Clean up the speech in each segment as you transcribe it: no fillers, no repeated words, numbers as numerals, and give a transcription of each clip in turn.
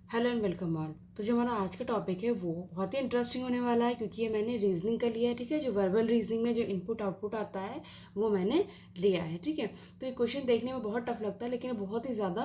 Hello and welcome all. तो जो हमारा आज का टॉपिक है वो बहुत ही इंटरेस्टिंग होने वाला है, क्योंकि ये मैंने रीजनिंग का लिया है। ठीक है, जो वर्बल रीजनिंग में जो इनपुट आउटपुट आता है वो मैंने लिया है। ठीक है, तो ये क्वेश्चन देखने में बहुत टफ लगता है, लेकिन बहुत ही ज़्यादा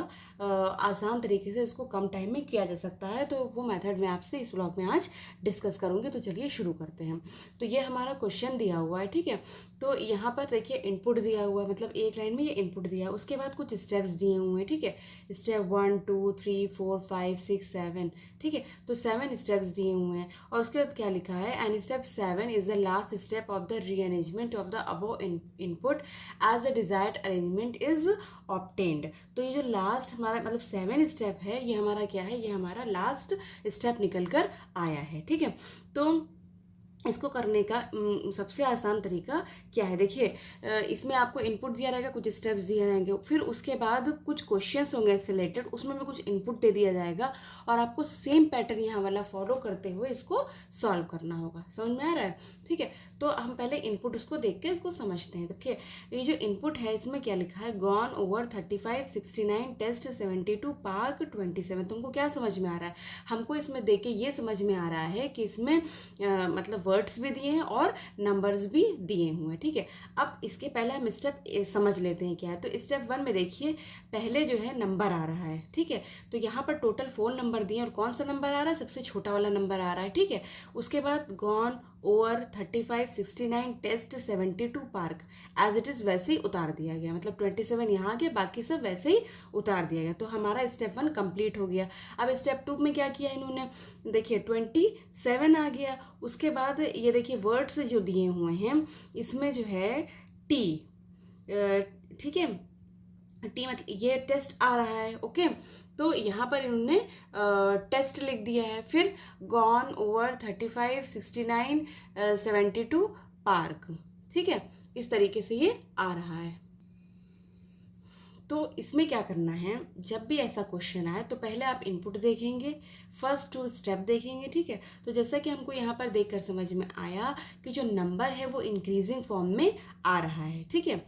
आसान तरीके से इसको कम टाइम में किया जा सकता है। तो वो मेथड मैं आपसे इस ब्लॉग में आज डिस्कस करूँगी। तो चलिए शुरू करते हैं। तो ये हमारा क्वेश्चन दिया हुआ है। ठीक है, तो यहाँ पर देखिए इनपुट दिया हुआ है, मतलब एक लाइन में ये इनपुट दिया है, उसके बाद कुछ स्टेप्स दिए हुए हैं। ठीक है, स्टेप 1 2 3 4 5 6 7। ठीक है, तो 7 स्टेप्स दिए हुए हैं और उसके बाद क्या लिखा है, and step 7 is the last step of the rearrangement of the above input as the desired arrangement is obtained. तो ये जो लास्ट हमारा मतलब 7 स्टेप है, ये हमारा क्या है, ये हमारा लास्ट स्टेप निकल कर आया है। ठीक है, तो इसको करने का सबसे आसान तरीका क्या है, देखिए इसमें आपको इनपुट दिया रहेगा, कुछ स्टेप्स दिए रहेंगे, फिर उसके बाद कुछ क्वेश्चंस होंगे इससे रिलेटेड, उसमें भी कुछ इनपुट दे दिया जाएगा और आपको सेम पैटर्न यहाँ वाला फॉलो करते हुए इसको सॉल्व करना होगा। समझ में आ रहा है? ठीक है, तो हम पहले इनपुट उसको देख के इसको समझते हैं। देखिए ये जो इनपुट है इसमें क्या लिखा है, गॉन ओवर 35 69 टेस्ट 72 पार्क 27। तुमको क्या समझ में आ रहा है? हमको इसमें देख के ये समझ में आ रहा है कि इसमें मतलब वर्ड्स भी दिए हैं और नंबर्स भी दिए हुए हैं। ठीक है, अब इसके पहले हम स्टेप समझ लेते हैं क्या है। तो स्टेप 1 में देखिए पहले जो है नंबर आ रहा है। ठीक है, तो यहाँ पर टोटल 4 नंबर दिए और कौन सा नंबर आ रहा है, सबसे छोटा वाला नंबर आ रहा है। ठीक है, उसके बाद gone over 35 69 test 72 park as it is वैसे ही उतार दिया गया, मतलब 27 यहाँ आ गया, बाकी सब वैसे ही उतार दिया गया। तो हमारा स्टेप 1 कंप्लीट हो गया। अब स्टेप 2 में क्या किया इन्होंने, देखिए 27 आ गया। उसके बाद ये देखिए वर्ड्स जो दिए हुए हैं इसमें जो है टी, ठीक है, टी मतलब ये टेस्ट आ रहा है। ओके, तो यहाँ पर इन्होंने टेस्ट लिख दिया है। फिर गॉन ओवर 35 69 72 पार्क। ठीक है, इस तरीके से ये आ रहा है। तो इसमें क्या करना है, जब भी ऐसा क्वेश्चन आए तो पहले आप इनपुट देखेंगे, फर्स्ट 2 स्टेप देखेंगे। ठीक है, तो जैसा कि हमको यहाँ पर देखकर समझ में आया कि जो नंबर है वो इंक्रीजिंग फॉर्म में आ रहा है। ठीक है,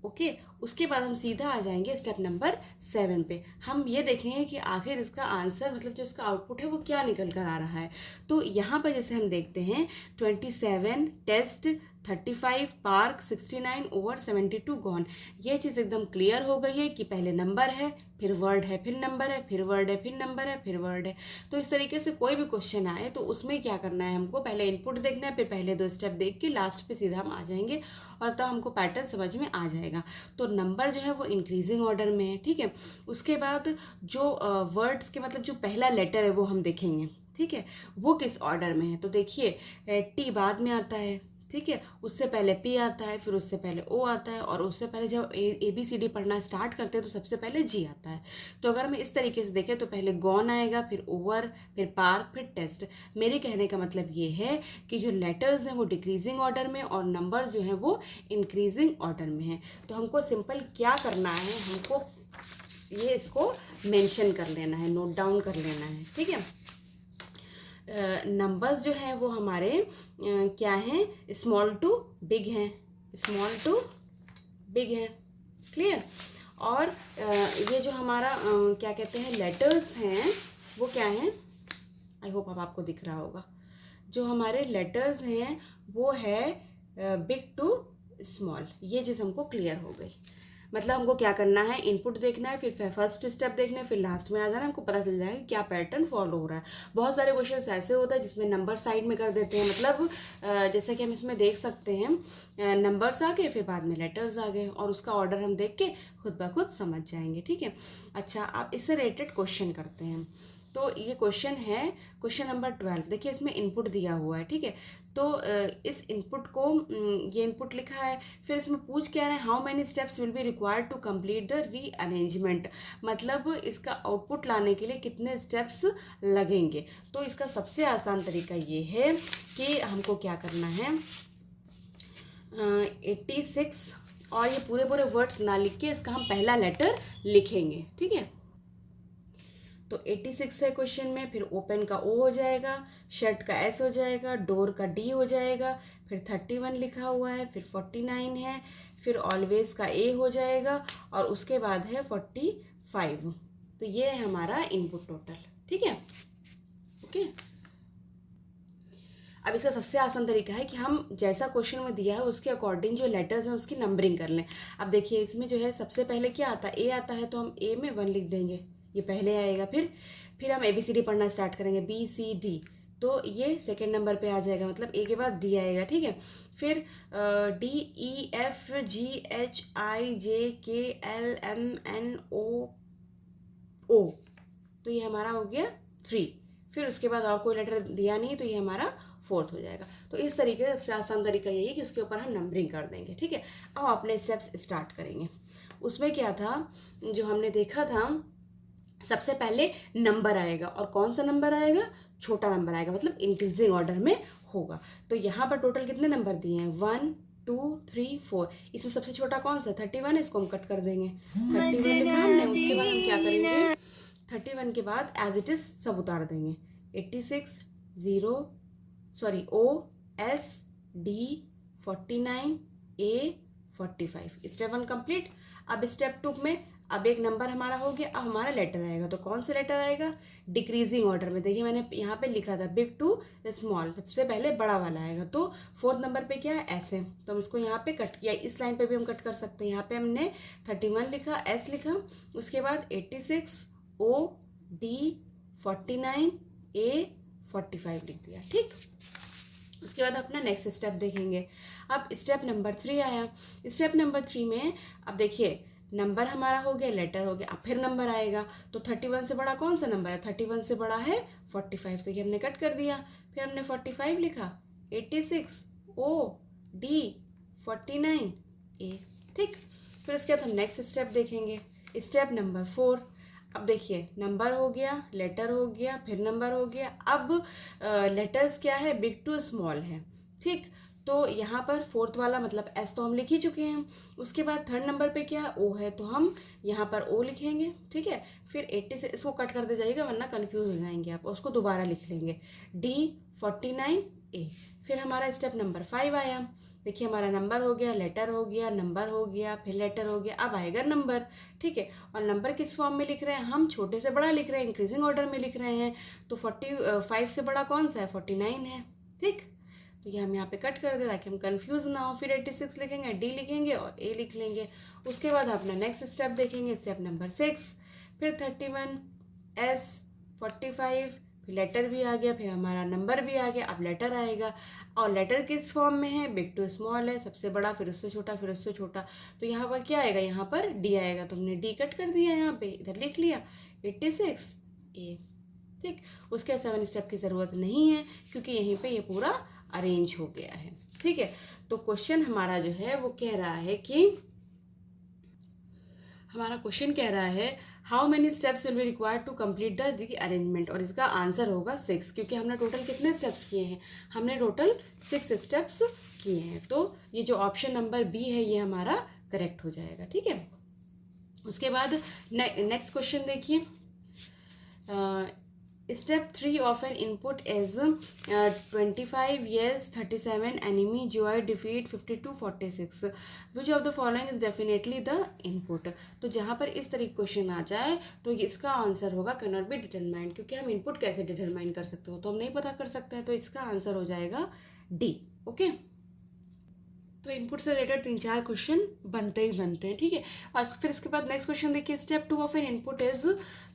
ओके, उसके बाद हम सीधा आ जाएंगे स्टेप नंबर 7 पे। हम ये देखेंगे कि आखिर इसका आंसर मतलब जो इसका आउटपुट है वो क्या निकल कर आ रहा है। तो यहाँ पर जैसे हम देखते हैं 27 टेस्ट 35 पार्क 69 ओवर 72 गॉन, ये चीज़ एकदम क्लियर हो गई है कि पहले नंबर है, फिर वर्ड है, फिर नंबर है, फिर वर्ड है, फिर नंबर है, फिर वर्ड है। तो इस तरीके से कोई भी क्वेश्चन आए तो उसमें क्या करना है, हमको पहले इनपुट देखना है, फिर पहले 2 स्टेप देख के लास्ट पे सीधा हम आ जाएंगे और तब हमको पैटर्न समझ में आ जाएगा। तो नंबर जो है वो इंक्रीजिंग ऑर्डर में है। ठीक है, उसके बाद जो वर्ड्स के मतलब जो पहला लेटर है वो हम देखेंगे। ठीक है, वो किस ऑर्डर में है, तो देखिए टी बाद में आता है। ठीक है, उससे पहले पी आता है, फिर उससे पहले ओ आता है, और उससे पहले जब ABCD पढ़ना स्टार्ट करते हैं तो सबसे पहले जी आता है। तो अगर हम इस तरीके से देखें तो पहले गॉन आएगा, फिर ओवर, फिर पार्क, फिर टेस्ट। मेरे कहने का मतलब ये है कि जो लेटर्स हैं वो डिक्रीजिंग ऑर्डर में और नंबर जो हैं वो इंक्रीजिंग ऑर्डर में है। तो हमको सिंपल क्या करना है, हमको ये इसको मेंशन कर लेना है, नोट डाउन कर लेना है। ठीक है, नंबर्स जो है वो हमारे क्या हैं, स्मॉल टू बिग हैं, स्मॉल टू बिग है। क्लियर? और ये जो हमारा क्या कहते हैं लेटर्स हैं वो क्या हैं, आई होप अब आपको दिख रहा होगा। जो हमारे लेटर्स हैं वो है बिग टू स्मॉल। ये चीज़ हमको क्लियर हो गई। मतलब हमको क्या करना है, इनपुट देखना है, फिर फर्स्ट स्टेप देखना है, फिर लास्ट में आ जाना है, हमको पता चल जाएगा कि क्या पैटर्न फॉलो हो रहा है। बहुत सारे क्वेश्चन ऐसे होते हैं जिसमें नंबर साइड में कर देते हैं, मतलब जैसा कि हम इसमें देख सकते हैं नंबर्स आ गए, फिर बाद में लेटर्स आ गए और उसका ऑर्डर हम देख के खुद ब खुद समझ जाएंगे। ठीक है, अच्छा आप इससे रिलेटेड क्वेश्चन करते हैं। तो ये क्वेश्चन है क्वेश्चन नंबर 12। देखिए इसमें इनपुट दिया हुआ है। ठीक है, तो इस इनपुट को ये इनपुट लिखा है, फिर इसमें पूछ क्या रहे हैं, how many steps will be required to complete the rearrangement, मतलब इसका आउटपुट लाने के लिए कितने स्टेप्स लगेंगे। तो इसका सबसे आसान तरीका ये है कि हमको क्या करना है, 86 और ये पूरे पूरे वर्ड्स ना लिख के इसका हम पहला लेटर लिखेंगे। ठीक है, तो 86 है क्वेश्चन में, फिर ओपन का ओ हो जाएगा, शर्ट का एस हो जाएगा, डोर का डी हो जाएगा, फिर 31 लिखा हुआ है, फिर 49 है, फिर ऑलवेज का ए हो जाएगा और उसके बाद है 45। तो ये है हमारा इनपुट टोटल। ठीक है, ओके। अब इसका सबसे आसान तरीका है कि हम जैसा क्वेश्चन में दिया है उसके अकॉर्डिंग जो लेटर्स हैं उसकी नंबरिंग कर लें। अब देखिए इसमें जो है सबसे पहले क्या आता है, ए आता है, तो हम ए में 1 लिख देंगे, ये पहले आएगा। फिर हम ABCD पढ़ना स्टार्ट करेंगे, BCD, तो ये सेकेंड नंबर पे आ जाएगा, मतलब ए के बाद डी आएगा, ठीक है। फिर DEFGHIJKLMNO, तो ये हमारा हो गया 3। फिर उसके बाद और कोई लेटर दिया नहीं, तो ये हमारा 4th हो जाएगा। तो इस तरीके से सबसे आसान तरीका यही है कि उसके ऊपर हम नंबरिंग कर देंगे, ठीक है। अब अपने स्टेप्स स्टार्ट करेंगे। उसमें क्या था, जो हमने देखा था, सबसे पहले नंबर आएगा, और कौन सा नंबर आएगा, छोटा नंबर आएगा, मतलब इंक्रीजिंग ऑर्डर में होगा। तो यहाँ पर टोटल कितने नंबर दिए हैं, 1 2 3 4। इसमें सबसे छोटा कौन सा, 31 है, इसको हम कट कर देंगे। 31 लिखा हमने, उसके बाद हम क्या करेंगे, 31 के बाद एज इट इज सब उतार देंगे, 86 OSD 49 A 45। Step 1 complete. अब स्टेप 2 में अब एक नंबर हमारा हो गया, अब हमारा लेटर आएगा, तो कौन सा लेटर आएगा, डिक्रीजिंग ऑर्डर में। देखिए मैंने यहाँ पे लिखा था बिग टू स्मॉल, सबसे पहले बड़ा वाला आएगा, तो 4th नंबर पे क्या है, एस है, तो हम इसको यहाँ पे कट किया। इस लाइन पे भी हम कट कर सकते हैं। यहाँ पे हमने 31 लिखा, एस लिखा, उसके बाद 86 OD 49 A 45 लिख दिया, ठीक। उसके बाद अपना नेक्स्ट स्टेप देखेंगे। अब स्टेप नंबर 3 आया। स्टेप नंबर 3 में अब देखिए नंबर हमारा हो गया, लेटर हो गया, अब फिर नंबर आएगा, तो 31 से बड़ा कौन सा नंबर है, 31 से बड़ा है 45, तो ये हमने कट कर दिया। फिर हमने 45 लिखा, 86 OD 49 A, ठीक। फिर उसके बाद हम नेक्स्ट स्टेप देखेंगे, स्टेप नंबर 4। अब देखिए नंबर हो गया, लेटर हो गया, फिर नंबर हो गया। अब लेटर्स क्या है, बिग टू स्मॉल है, ठीक। तो यहाँ पर 4th वाला मतलब एस तो हम लिख ही चुके हैं। उसके बाद 3rd नंबर पे क्या है, ओ है, तो हम यहाँ पर ओ लिखेंगे, ठीक है। फिर 80 से इसको कट करते जाइएगा वरना कंफ्यूज हो जाएंगे आप, उसको दोबारा लिख लेंगे, D 49 A। फिर हमारा स्टेप नंबर 5 आया। देखिए हमारा नंबर हो गया, लेटर हो गया, नंबर हो गया, फिर लेटर हो गया, अब आएगा नंबर, ठीक है। और नंबर किस फॉर्म में लिख रहे हैं, हम छोटे से बड़ा लिख रहे हैं, इंक्रीजिंग ऑर्डर में लिख रहे हैं, तो 45 से बड़ा कौन सा है, 49 है, ठीक। तो ये हम यहाँ पे कट कर दे ताकि हम कंफ्यूज ना हो। फिर 86 लिखेंगे, डी लिखेंगे और ए लिख लेंगे। उसके बाद अपना नेक्स्ट स्टेप देखेंगे, स्टेप नंबर 6। फिर 31 S 45, फिर लेटर भी आ गया, फिर हमारा नंबर भी आ गया। अब लेटर आएगा, और लेटर किस फॉर्म में है, बिग टू स्मॉल है, सबसे बड़ा, फिर उससे छोटा, फिर उससे छोटा। तो यहाँ पर क्या आएगा, यहाँ पर डी आएगा, तो हमने डी कट कर दिया, यहाँ पे इधर लिख लिया 86 A, ठीक। उसके 7 स्टेप की ज़रूरत नहीं है क्योंकि यहीं पे ये पूरा अरेंज हो गया है, ठीक है। तो क्वेश्चन हमारा जो है वो कह रहा है कि how many steps will be required to complete the rearrangement, और इसका आंसर होगा 6, क्योंकि हमने टोटल कितने स्टेप्स किए हैं, हमने टोटल 6 स्टेप्स किए हैं। तो ये जो ऑप्शन नंबर बी है ये हमारा करेक्ट हो जाएगा, ठीक है। उसके बाद नेक्स्ट क्वेश्चन देखिए, Step 3 of an input is 25 yes 37 enemy joy defeat 52 46. Which of the following is definitely the input? तो जहाँ पर इस तरीके क्वेश्चन आ जाए तो इसका आंसर होगा cannot be determined, क्योंकि हम इनपुट कैसे डिटरमाइन कर सकते हो, तो हम नहीं पता कर सकते हैं, तो इसका आंसर हो जाएगा डी, ओके। तो इनपुट से रिलेटेड 3-4 क्वेश्चन बनते ही बनते हैं, ठीक है। और फिर इसके बाद नेक्स्ट क्वेश्चन देखिए, step 2 of N input is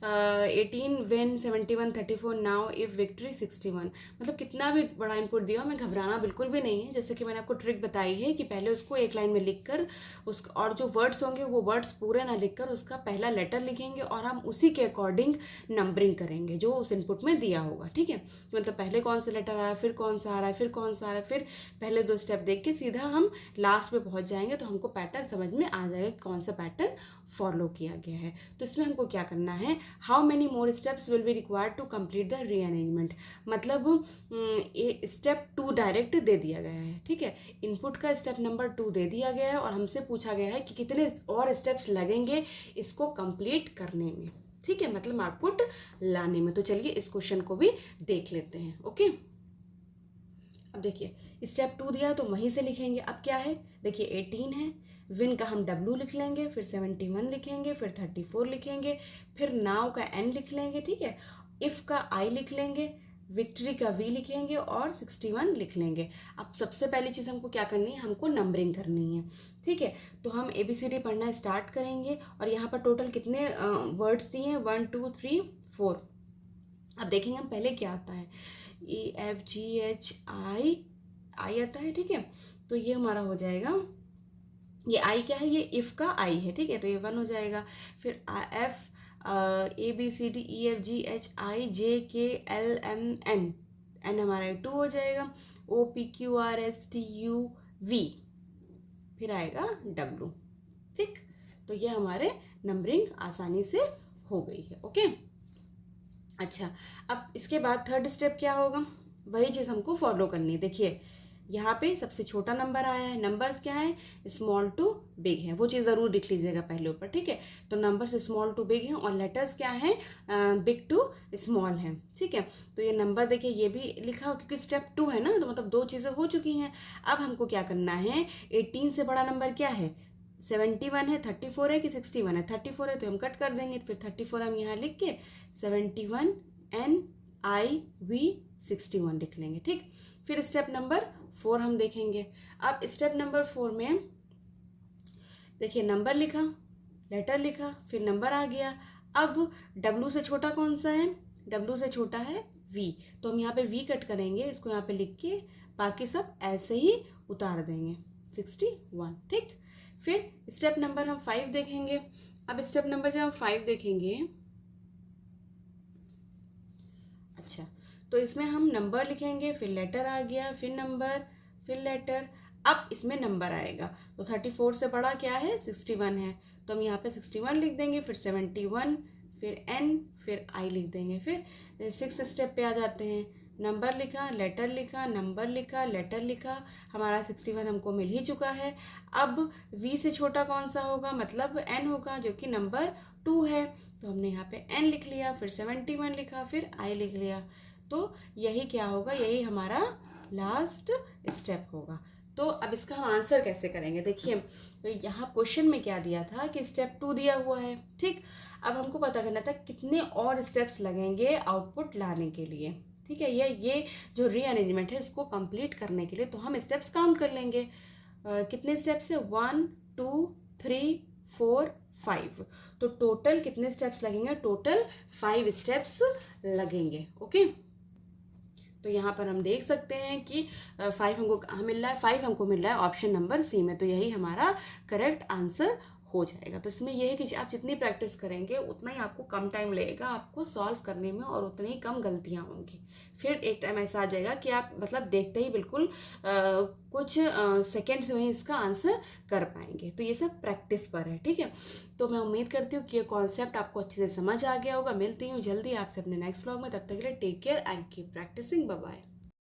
18 win 71 34 now if victory 61। मतलब कितना भी बड़ा इनपुट दिया हमें घबराना बिल्कुल भी नहीं है। जैसे कि मैंने आपको ट्रिक बताई है कि पहले उसको एक लाइन में लिख कर और जो वर्ड्स होंगे वो वर्ड्स पूरे ना लिख कर उसका पहला लेटर लिखेंगे और हम उसी के अकॉर्डिंग नंबरिंग करेंगे जो उस इनपुट में दिया होगा, ठीक है। मतलब पहले कौन सा लेटर आ रहा है, फिर कौन सा आ रहा है, फिर कौन सा आ रहा है, फिर पहले 2 स्टेप देख के सीधा हम लास्ट में पहुंच जाएंगे, तो हमको पैटर्न समझ में आ जाएगा कौन सा पैटर्न फॉलो किया गया है। तो इसमें हमको क्या करना है, how many more steps will be required to complete the rearrangement. मतलब ये स्टेप 2 डायरेक्ट दे दिया गया है, ठीक है। इनपुट का स्टेप नंबर 2 दे दिया गया है और हमसे पूछा गया है कि कितने और स्टेप्स लगेंगे इसको कंप्लीट करने में, ठीक है, मतलब आउटपुट लाने में। तो चलिए इस क्वेश्चन को भी देख लेते हैं, ओके। अब देखिए स्टेप 2 दिया तो वहीं से लिखेंगे। अब क्या है, देखिए 18 है, विन का हम W लिख लेंगे, फिर 71 लिखेंगे, फिर 34 लिखेंगे, फिर नाउ का N लिख लेंगे, ठीक है। इफ़ का I लिख लेंगे, विक्ट्री का V लिखेंगे और 61 लिख लेंगे। अब सबसे पहली चीज़ हमको क्या करनी है, हमको नंबरिंग करनी है, ठीक है। तो हम ABCD पढ़ना स्टार्ट करेंगे और यहाँ पर टोटल कितने वर्ड्स दिए हैं, 1 2 3 4। अब देखेंगे हम पहले क्या आता है, EFGHI आता है, ठीक है। तो ये हमारा हो जाएगा, ये आई क्या है, ये इफ़ का आई है, ठीक है। तो ये 1 हो जाएगा। फिर F ABCDEFGHIJKLMN, N हमारा 2 हो जाएगा। OPQRSTUV, फिर आएगा W, ठीक। तो ये हमारे नंबरिंग आसानी से हो गई है, ओके। अच्छा, अब इसके बाद थर्ड स्टेप क्या होगा, वही चीज़ हमको फॉलो करनी है। देखिए यहाँ पे सबसे छोटा नंबर आया है, नंबर्स क्या है, स्मॉल टू बिग है, वो चीज़ ज़रूर लिख लीजिएगा पहले ऊपर, ठीक है। तो नंबर्स स्मॉल टू बिग हैं और लेटर्स क्या है, बिग टू स्मॉल है, ठीक है। तो ये नंबर देखिए ये भी लिखा हो क्योंकि स्टेप 2 है ना, तो मतलब 2 चीज़ें हो चुकी हैं। अब हमको क्या करना है, 18 से बड़ा नंबर क्या है, 71 है, 34 है कि 61 है, 34 है तो हम कट कर देंगे, फिर 34 हम यहाँ लिख के 71 NIV 61 लिख लेंगे, ठीक। फिर स्टेप नंबर 4 हम देखेंगे। अब स्टेप नंबर 4 में देखिए नंबर लिखा, लेटर लिखा, फिर नंबर आ गया। अब W से छोटा कौन सा है, W से छोटा है V, तो हम यहाँ पे V कट करेंगे, इसको यहाँ पे लिख के बाकी सब ऐसे ही उतार देंगे, 61, ठीक। फिर स्टेप नंबर हम 5 देखेंगे। अब स्टेप नंबर जब हम 5 देखेंगे, अच्छा, तो इसमें हम नंबर लिखेंगे, फिर लेटर आ गया, फिर नंबर, फिर लेटर। अब इसमें नंबर आएगा, तो 34 से बड़ा क्या है, 61 है, तो हम यहाँ पे 61 लिख देंगे, फिर 71, फिर N, फिर I लिख देंगे। फिर 6 स्टेप पे आ जाते हैं, नंबर लिखा, लेटर लिखा, नंबर लिखा, लेटर लिखा, हमारा 61 हमको मिल ही चुका है। अब V से छोटा कौन सा होगा, मतलब N होगा, जो कि नंबर 2 है, तो हमने यहाँ पे N लिख लिया, फिर 71 लिखा, फिर I लिख लिया। तो यही क्या होगा, यही हमारा लास्ट स्टेप होगा। तो अब इसका हम आंसर कैसे करेंगे, देखिए तो यहाँ क्वेश्चन में क्या दिया था कि स्टेप 2 दिया हुआ है, ठीक। अब हमको पता करना था कितने और स्टेप्स लगेंगे आउटपुट लाने के लिए, ठीक है। ये जो रीअरेंजमेंट है इसको कंप्लीट करने के लिए तो हम स्टेप्स काउंट कर लेंगे। कितने स्टेप्स है, 1 2 3 4 5, तो टोटल कितने स्टेप्स लगेंगे, टोटल 5 स्टेप्स लगेंगे, ओके। तो यहाँ पर हम देख सकते हैं कि 5 हमको कहाँ मिल रहा है, 5 हमको मिल रहा है ऑप्शन नंबर सी में, तो यही हमारा करेक्ट आंसर हो जाएगा। तो इसमें यह है कि आप जितनी प्रैक्टिस करेंगे उतना ही आपको कम टाइम लगेगा आपको सॉल्व करने में और उतनी ही कम गलतियाँ होंगी। फिर एक टाइम ऐसा आ जाएगा कि आप मतलब देखते ही बिल्कुल कुछ सेकेंड्स में इसका आंसर कर पाएंगे। तो ये सब प्रैक्टिस पर है, ठीक है। तो मैं उम्मीद करती हूँ कि ये कॉन्सेप्ट आपको अच्छे से समझ आ गया होगा। मिलती हूँ जल्दी आपसे अपने नेक्स्ट व्लॉग में, तब तक के लिए take care and keep practising, bye bye.